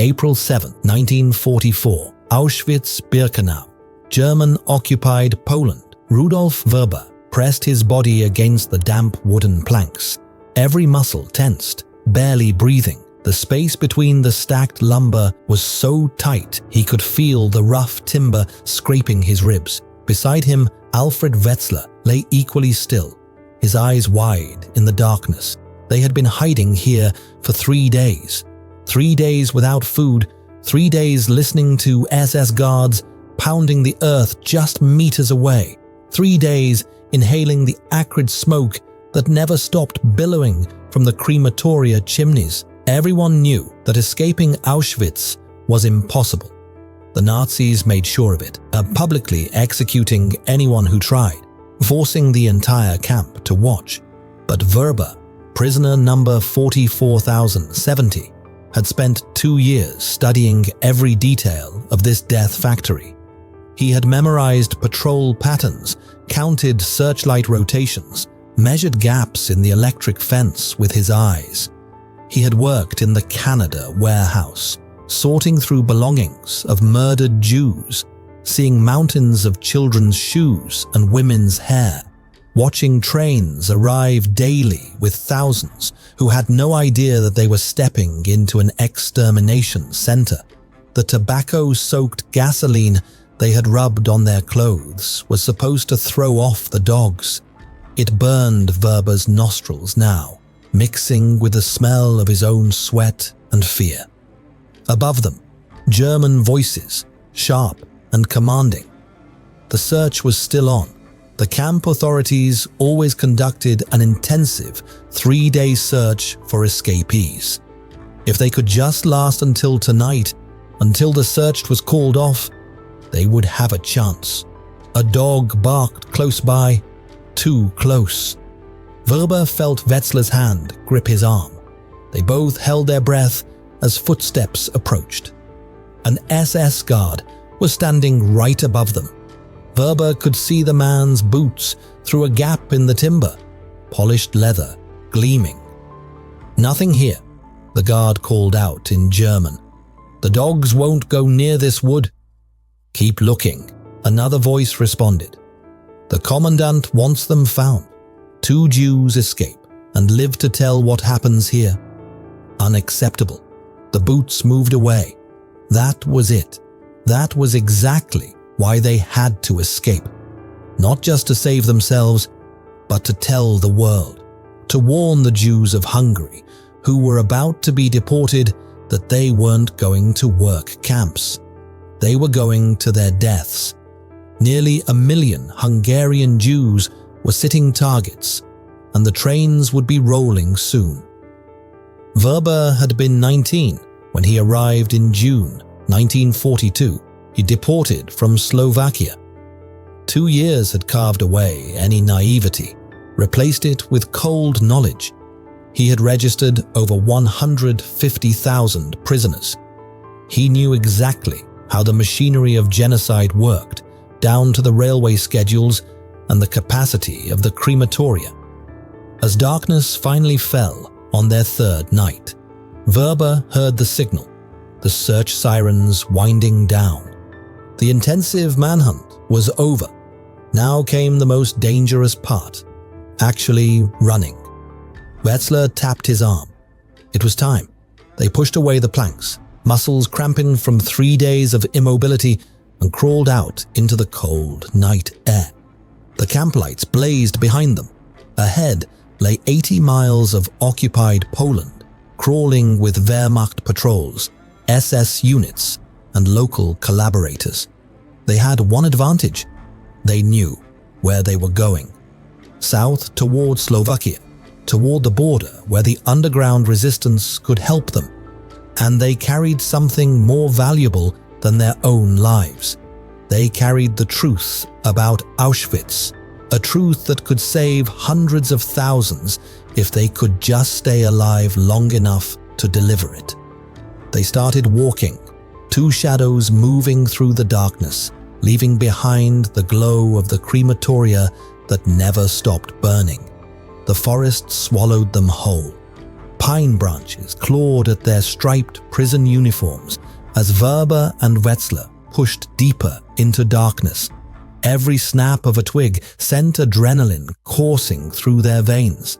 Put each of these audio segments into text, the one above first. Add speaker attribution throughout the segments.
Speaker 1: April 7, 1944, Auschwitz-Birkenau, German-occupied Poland. Rudolf Werber pressed his body against the damp wooden planks, every muscle tensed, barely breathing. The space between the stacked lumber was so tight he could feel the rough timber scraping his ribs. Beside him, Alfred Wetzler lay equally still, his eyes wide in the darkness. They had been hiding here for 3 days. 3 days without food, 3 days listening to SS guards pounding the earth just meters away. 3 days inhaling the acrid smoke that never stopped billowing from the crematoria chimneys. Everyone knew that escaping Auschwitz was impossible. The Nazis made sure of it, publicly executing anyone who tried, forcing the entire camp to watch. But Werber, prisoner number 44,070, had spent 2 years studying every detail of this death factory. He had memorized patrol patterns, counted searchlight rotations, measured gaps in the electric fence with his eyes. He had worked in the Canada warehouse, sorting through belongings of murdered Jews, seeing mountains of children's shoes and women's hair, watching trains arrive daily with thousands who had no idea that they were stepping into an extermination center. The tobacco-soaked gasoline they had rubbed on their clothes was supposed to throw off the dogs. It burned Werber's nostrils now, mixing with the smell of his own sweat and fear. Above them, German voices, sharp and commanding. The search was still on. The camp authorities always conducted an intensive 3-day search for escapees. If they could just last until tonight, until the search was called off, they would have a chance. A dog barked close by, too close. Werber felt Wetzler's hand grip his arm. They both held their breath as footsteps approached. An SS guard was standing right above them. Werber could see the man's boots through a gap in the timber, polished leather gleaming. "Nothing here," the guard called out in German. "The dogs won't go near this wood." "Keep looking," another voice responded. "The commandant wants them found. 2 Jews escape and live to tell what happens here." Unacceptable. The boots moved away. That was it. That was exactly why they had to escape. Not just to save themselves, but to tell the world, to warn the Jews of Hungary who were about to be deported that they weren't going to work camps. They were going to their deaths. Nearly 1 million Hungarian Jews were sitting targets, and the trains would be rolling soon. Werber had been 19 when he arrived in June 1942. He deported from Slovakia. 2 years had carved away any naivety, replaced it with cold knowledge. He had registered over 150,000 prisoners. He knew exactly how the machinery of genocide worked, down to the railway schedules and the capacity of the crematoria. As darkness finally fell on their 3rd night, Werber heard the signal, the search sirens winding down. The intensive manhunt was over. Now came the most dangerous part, actually running. Wetzler tapped his arm. It was time. They pushed away the planks, muscles cramping from 3 days of immobility, and crawled out into the cold night air. The camp lights blazed behind them. Ahead lay 80 miles of occupied Poland, crawling with Wehrmacht patrols, SS units, and local collaborators. They had one advantage. They knew where they were going. South toward Slovakia, toward the border where the underground resistance could help them. And they carried something more valuable than their own lives. They carried the truth about Auschwitz, a truth that could save hundreds of thousands if they could just stay alive long enough to deliver it. They started walking, 2 shadows moving through the darkness, leaving behind the glow of the crematoria that never stopped burning. The forest swallowed them whole. pine branches clawed at their striped prison uniforms as Werber and Wetzler pushed deeper into darkness. Every snap of a twig sent adrenaline coursing through their veins.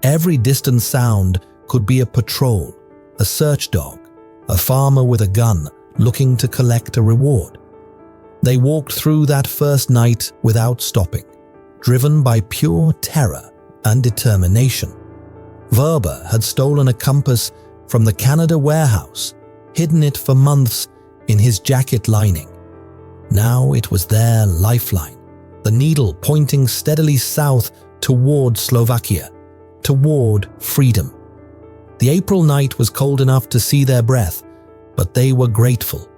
Speaker 1: Every distant sound could be a patrol, a search dog, a farmer with a gun looking to collect a reward. They walked through that first night without stopping, driven by pure terror and determination. Werber had stolen a compass from the Canada warehouse, hidden it for months in his jacket lining. Now it was their lifeline, the needle pointing steadily south toward Slovakia, toward freedom. The April night was cold enough to see their breath, but they were grateful.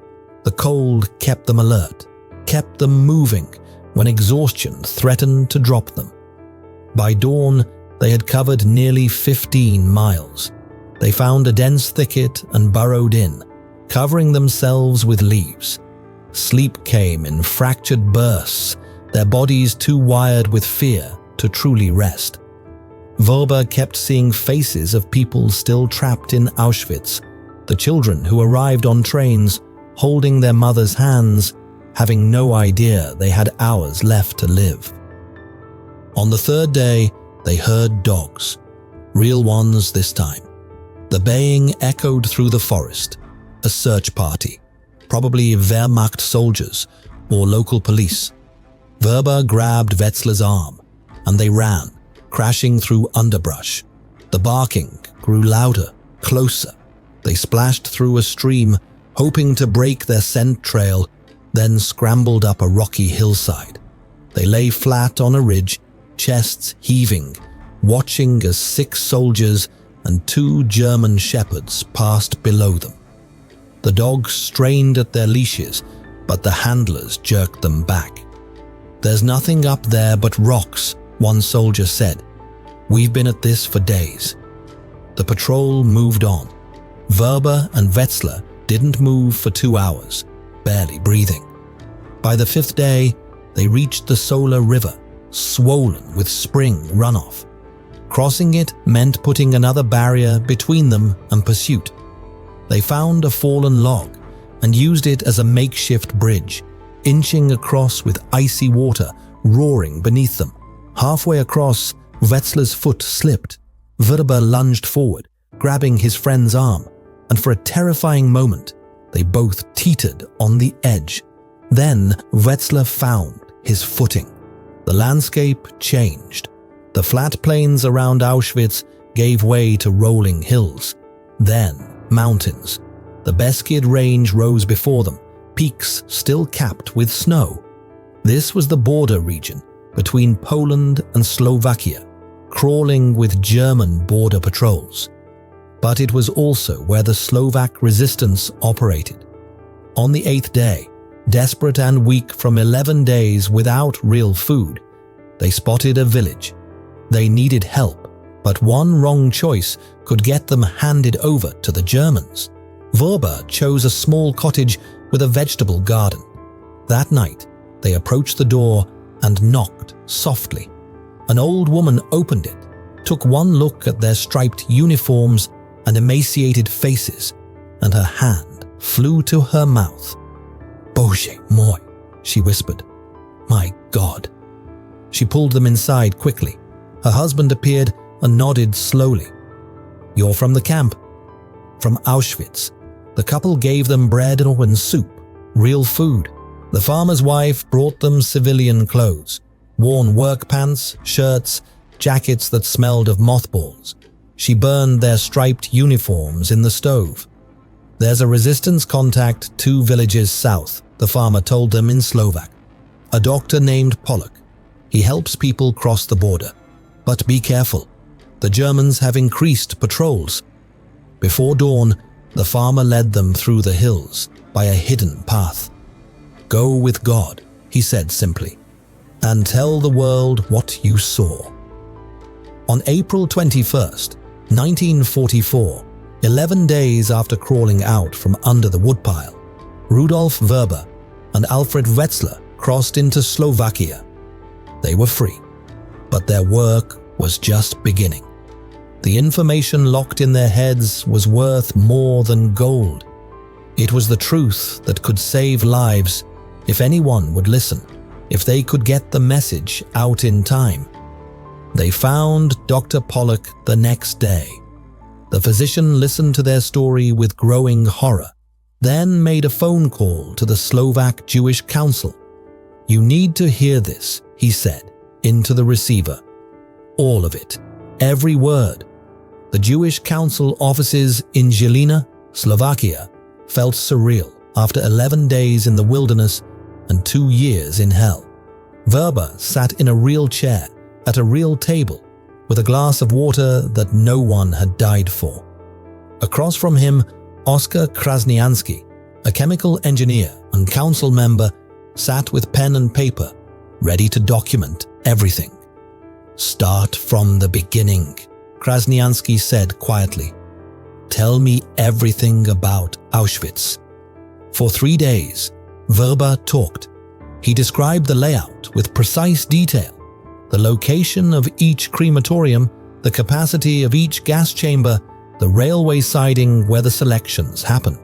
Speaker 1: The cold kept them alert, kept them moving when exhaustion threatened to drop them. By dawn, they had covered nearly 15 miles. They found a dense thicket and burrowed in, covering themselves with leaves. Sleep came in fractured bursts, their bodies too wired with fear to truly rest. Werber kept seeing faces of people still trapped in Auschwitz, the children who arrived on trains, holding their mothers' hands, having no idea they had hours left to live. On the third day, they heard dogs, real ones this time. The baying echoed through the forest, a search party, probably Wehrmacht soldiers or local police. Werber grabbed Wetzler's arm, and they ran, crashing through underbrush. The barking grew louder, closer. They splashed through a stream, hoping to break their scent trail, then scrambled up a rocky hillside. They lay flat on a ridge, chests heaving, watching as 6 soldiers and 2 German shepherds passed below them. The dogs strained at their leashes, but the handlers jerked them back. "There's nothing up there but rocks," one soldier said. "We've been at this for days." The patrol moved on. Werber and Wetzler didn't move for 2 hours, barely breathing. By the 5th day, they reached the Sola River, swollen with spring runoff. Crossing it meant putting another barrier between them and pursuit. They found a fallen log and used it as a makeshift bridge, inching across with icy water roaring beneath them. Halfway across, Wetzler's foot slipped. Werber lunged forward, grabbing his friend's arm, and for a terrifying moment, they both teetered on the edge. Then Wetzler found his footing. The landscape changed. The flat plains around Auschwitz gave way to rolling hills. Then mountains. The Beskid Range rose before them, peaks still capped with snow. This was the border region between Poland and Slovakia, crawling with German border patrols. But it was also where the Slovak resistance operated. On the 8th day, desperate and weak from 11 days without real food, they spotted a village. They needed help, but one wrong choice could get them handed over to the Germans. Werber chose a small cottage with a vegetable garden. That night, they approached the door and knocked softly. An old woman opened it, took one look at their striped uniforms and emaciated faces, and her hand flew to her mouth. "Bože môj," she whispered. "My God." She pulled them inside quickly. Her husband appeared and nodded slowly. "You're from the camp?" "From Auschwitz." The couple gave them bread and soup, real food. The farmer's wife brought them civilian clothes, worn work pants, shirts, jackets that smelled of mothballs. She burned their striped uniforms in the stove. "There's a resistance contact 2 villages south," the farmer told them in Slovak. "A doctor named Polak. He helps people cross the border. But be careful. The Germans have increased patrols." Before dawn, the farmer led them through the hills by a hidden path. "Go with God," he said simply, "and tell the world what you saw." On April 21st, 1944, 11 days after crawling out from under the woodpile, Rudolf Werber and Alfred Wetzler crossed into Slovakia. They were free, but their work was just beginning. The information locked in their heads was worth more than gold. It was the truth that could save lives if anyone would listen, if they could get the message out in time. They found Dr. Pollock the next day. The physician listened to their story with growing horror, then made a phone call to the Slovak Jewish Council. "You need to hear this," he said, into the receiver. All of it, every word. The Jewish Council offices in Žilina, Slovakia, felt surreal after 11 days in the wilderness and 2 years in hell. Verba sat in a real chair at a real table with a glass of water that no one had died for. Across from him, Oskar Krasniansky, a chemical engineer and council member, sat with pen and paper, ready to document everything. "Start from the beginning," Krasniansky said quietly. "Tell me everything about Auschwitz." For 3 days, Verba talked. He described the layout with precise detail, the location of each crematorium, the capacity of each gas chamber, the railway siding where the selections happened.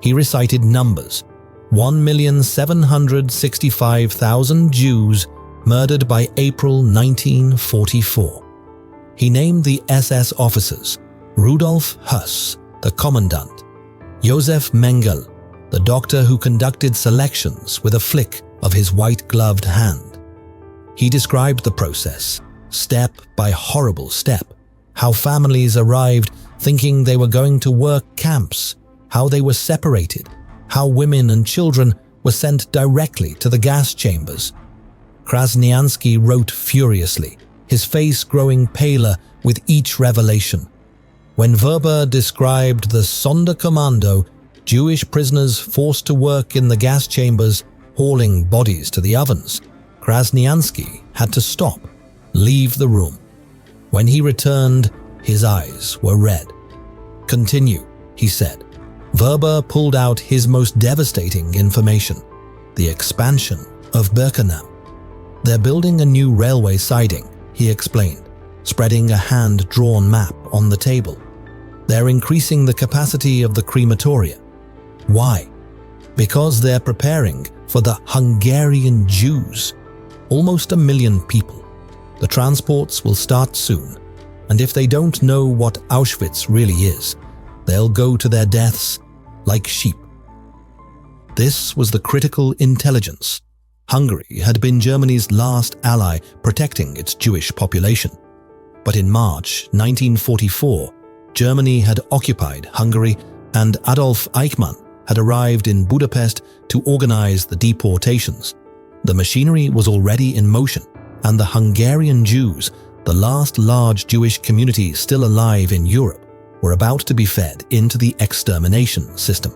Speaker 1: He recited numbers: 1,765,000 Jews murdered by April 1944. He named the SS officers: Rudolf Höss, the commandant; Josef Mengele, the doctor who conducted selections with a flick of his white-gloved hand. He described the process, step by horrible step, how families arrived thinking they were going to work camps, how they were separated, how women and children were sent directly to the gas chambers. Krasniansky wrote furiously, his face growing paler with each revelation. When Verba described the Sonderkommando, Jewish prisoners forced to work in the gas chambers, hauling bodies to the ovens, Krasniansky had to stop, leave the room. When he returned, his eyes were red. "Continue," he said. Verba pulled out his most devastating information: the expansion of Birkenau. "They're building a new railway siding," he explained, spreading a hand-drawn map on the table. "They're increasing the capacity of the crematoria. Why? Because they're preparing for the Hungarian Jews. Almost 1 million people. The transports will start soon, and if they don't know what Auschwitz really is, they'll go to their deaths like sheep." This was the critical intelligence. Hungary had been Germany's last ally protecting its Jewish population. But in March 1944, Germany had occupied Hungary, and Adolf Eichmann had arrived in Budapest to organize the deportations. The machinery was already in motion, and the Hungarian Jews, the last large Jewish community still alive in Europe, were about to be fed into the extermination system.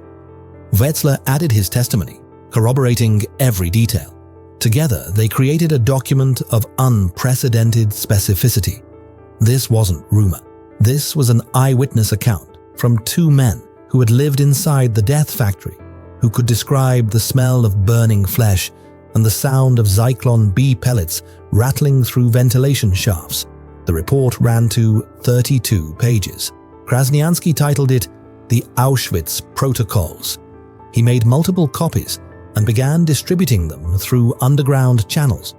Speaker 1: Wetzler added his testimony, corroborating every detail. Together, they created a document of unprecedented specificity. This wasn't rumor. This was an eyewitness account from 2 men who had lived inside the death factory, who could describe the smell of burning flesh and the sound of Zyklon B pellets rattling through ventilation shafts. The report ran to 32 pages. Krasniansky titled it "The Auschwitz Protocols." He made multiple copies and began distributing them through underground channels.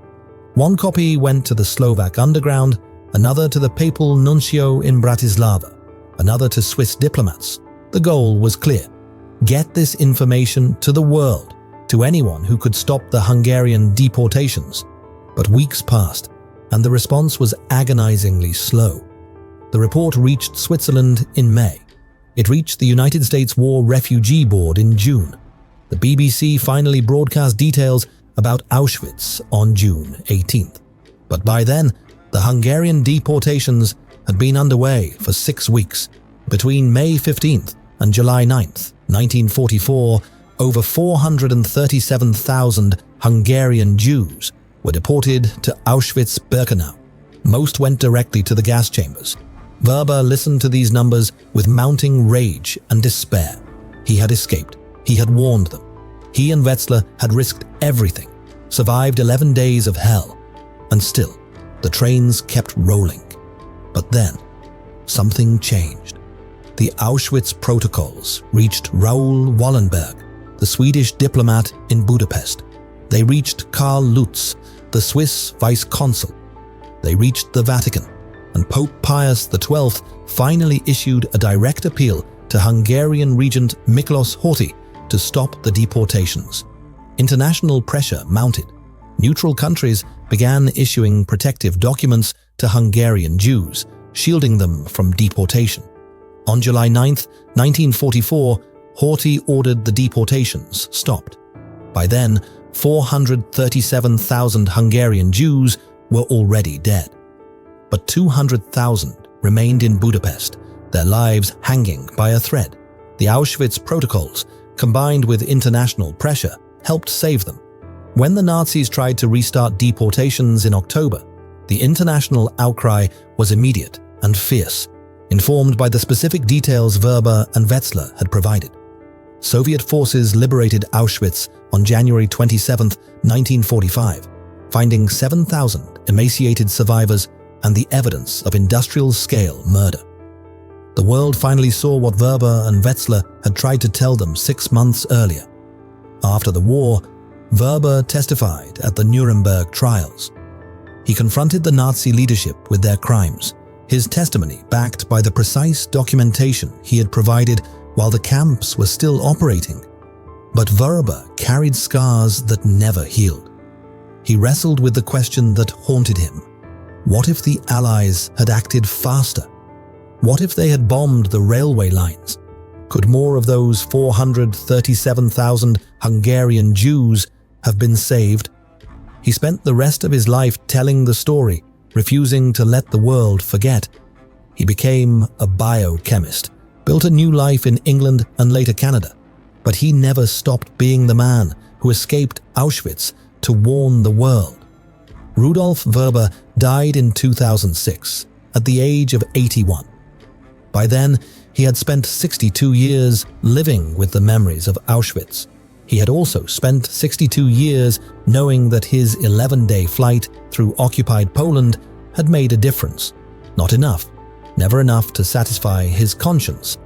Speaker 1: One copy went to the Slovak underground, another to the papal nuncio in Bratislava, another to Swiss diplomats. The goal was clear: get this information to the world, to anyone who could stop the Hungarian deportations. But weeks passed, and the response was agonizingly slow. The report reached Switzerland in May. It reached the United States War Refugee Board in June. The BBC finally broadcast details about Auschwitz on June 18th. But by then, the Hungarian deportations had been underway for 6 weeks. Between May 15th and July 9th, 1944, over 437,000 Hungarian Jews were deported to Auschwitz-Birkenau. Most went directly to the gas chambers. Verba listened to these numbers with mounting rage and despair. He had escaped. He had warned them. He and Wetzler had risked everything, survived 11 days of hell, and still, the trains kept rolling. But then, something changed. The Auschwitz protocols reached Raoul Wallenberg, the Swedish diplomat in Budapest. They reached Karl Lutz, the Swiss vice-consul. They reached the Vatican, and Pope Pius XII finally issued a direct appeal to Hungarian regent Miklos Horthy to stop the deportations. International pressure mounted. Neutral countries began issuing protective documents to Hungarian Jews, shielding them from deportation. On July 9, 1944, Horthy ordered the deportations stopped. By then, 437,000 Hungarian Jews were already dead. But 200,000 remained in Budapest, their lives hanging by a thread. The Auschwitz protocols, combined with international pressure, helped save them. When the Nazis tried to restart deportations in October, the international outcry was immediate and fierce, informed by the specific details Werber and Wetzler had provided. Soviet forces liberated Auschwitz on January 27, 1945, finding 7,000 emaciated survivors and the evidence of industrial-scale murder. The world finally saw what Werber and Wetzler had tried to tell them 6 months earlier. After the war, Werber testified at the Nuremberg trials. He confronted the Nazi leadership with their crimes, his testimony backed by the precise documentation he had provided while the camps were still operating. But Werber carried scars that never healed. He wrestled with the question that haunted him. What if the Allies had acted faster? What if they had bombed the railway lines? Could more of those 437,000 Hungarian Jews have been saved? He spent the rest of his life telling the story, refusing to let the world forget. He became a biochemist, built a new life in England and later Canada, but he never stopped being the man who escaped Auschwitz to warn the world. Rudolf Werber died in 2006 at the age of 81. By then, he had spent 62 years living with the memories of Auschwitz. He had also spent 62 years knowing that his 11-day flight through occupied Poland had made a difference. Not enough, never enough to satisfy his conscience,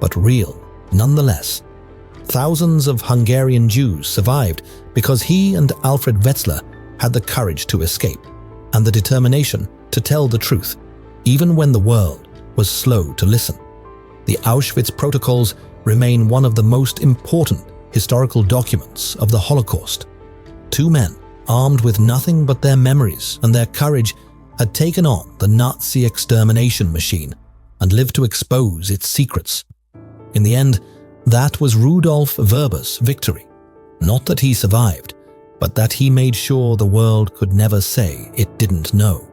Speaker 1: but real nonetheless. Thousands of Hungarian Jews survived because he and Alfred Wetzler had the courage to escape and the determination to tell the truth, even when the world was slow to listen. The Auschwitz protocols remain one of the most important historical documents of the Holocaust. Two men, armed with nothing but their memories and their courage, had taken on the Nazi extermination machine and lived to expose its secrets. In the end, that was Rudolf Werber's victory. Not that he survived, but that he made sure the world could never say it didn't know.